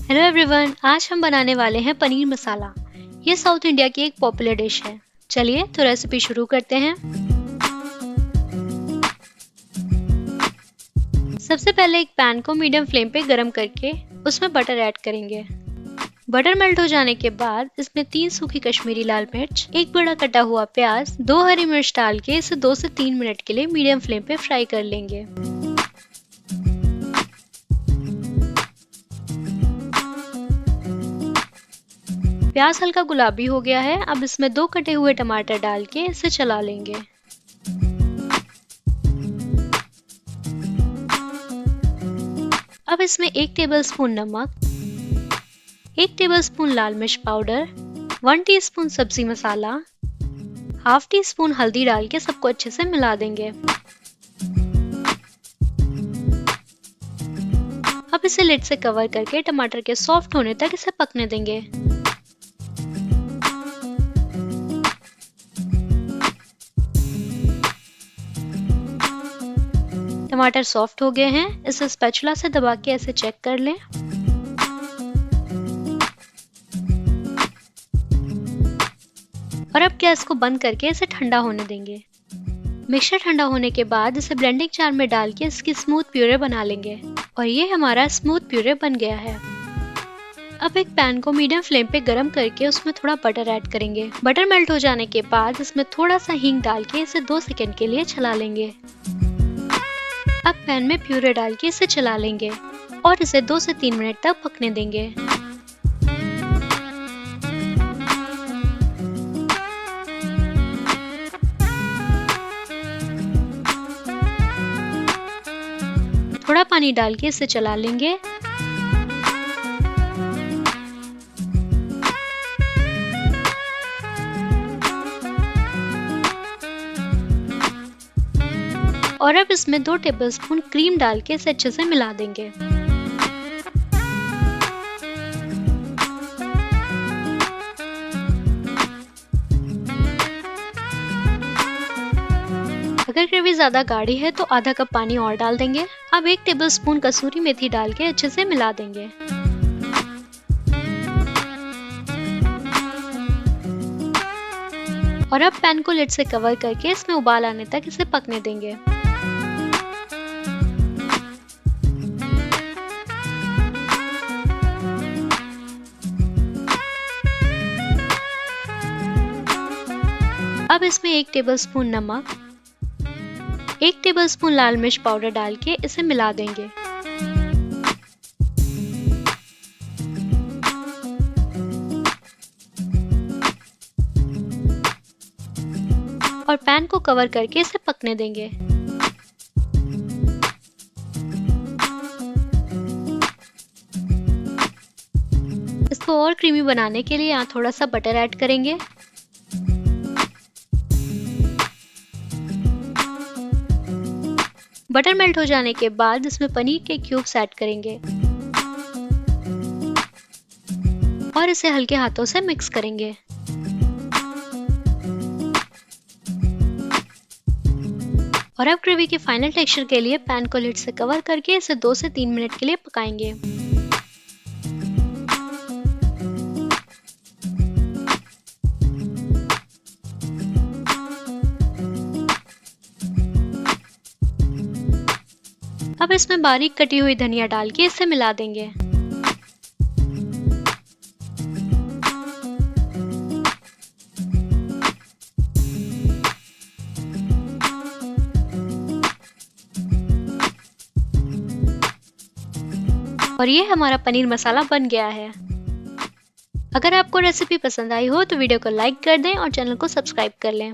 Hello everyone, आज हम बनाने वाले हैं पनीर मसाला। ये साउथ इंडिया की एक पॉपुलर डिश है। चलिए तो रेसिपी शुरू करते हैं। सबसे पहले एक पैन को मीडियम फ्लेम पे गरम करके उसमें बटर ऐड करेंगे। बटर मेल्ट हो जाने के बाद इसमें 3 सूखी कश्मीरी लाल मिर्च, एक बड़ा कटा हुआ प्याज, 2 हरी मिर्च डाल के इसे 2 से 3 मिनट के लिए मीडियम फ्लेम पे फ्राई कर लेंगे। प्याज हल्का गुलाबी हो गया है। अब इसमें 2 कटे हुए टमाटर डाल के इसे चला लेंगे। अब इसमें 1 टेबलस्पून नमक, 1 टेबलस्पून लाल मिर्च पाउडर, 1 टीस्पून सब्जी मसाला, हाफ टी स्पून हल्दी डाल के सबको अच्छे से मिला देंगे। अब इसे लिड से कवर करके टमाटर के सॉफ्ट होने तक इसे पकने देंगे। टमाटर सॉफ्ट हो गए हैं। इसे स्पैचुला से दबा के ऐसे चेक कर लें। और अब गैस को बंद करके इसे ठंडा होने देंगे। मिक्सचर ठंडा होने के बाद इसे ब्लेंडिंग जार में डाल के इसकी स्मूथ प्यूरे बना लेंगे। और ये हमारा स्मूथ प्यूरे बन गया है। अब एक पैन को मीडियम फ्लेम पे गरम करके उसमें थोड़ा बटर ऐड करेंगे। बटर मेल्ट हो जाने के बाद इसमें थोड़ा सा हींग डाल के इसे 2 सेकंड के लिए चला लेंगे। अब पैन में प्यूरे डाल के इसे चला लेंगे और इसे 2 से 3 मिनट तक पकने देंगे। थोड़ा पानी डाल के इसे चला लेंगे। और अब इसमें 2 टेबलस्पून क्रीम डाल के इसे अच्छे से मिला देंगे। अगर ग्रेवी ज्यादा गाढ़ी है तो आधा कप पानी और डाल देंगे। अब 1 टेबलस्पून कसूरी मेथी डाल के अच्छे से मिला देंगे। और अब पैन को लिड से कवर करके इसमें उबाल आने तक इसे पकने देंगे। अब इसमें 1 टेबलस्पून नमक, 1 टेबलस्पून लाल मिर्च पाउडर डाल के इसे मिला देंगे। और पैन को कवर करके इसे पकने देंगे। इसको और क्रीमी बनाने के लिए यहाँ थोड़ा सा बटर ऐड करेंगे। बटर मेल्ट हो जाने के बाद इसमें पनीर के क्यूब्स ऐड करेंगे और इसे हल्के हाथों से मिक्स करेंगे। और अब ग्रेवी के फाइनल टेक्सचर के लिए पैन को लिड से कवर करके इसे 2 से 3 मिनट के लिए पकाएंगे। अब इसमें बारीक कटी हुई धनिया डाल के इसे मिला देंगे। और ये हमारा पनीर मसाला बन गया है। अगर आपको रेसिपी पसंद आई हो तो वीडियो को लाइक कर दें और चैनल को सब्सक्राइब कर लें।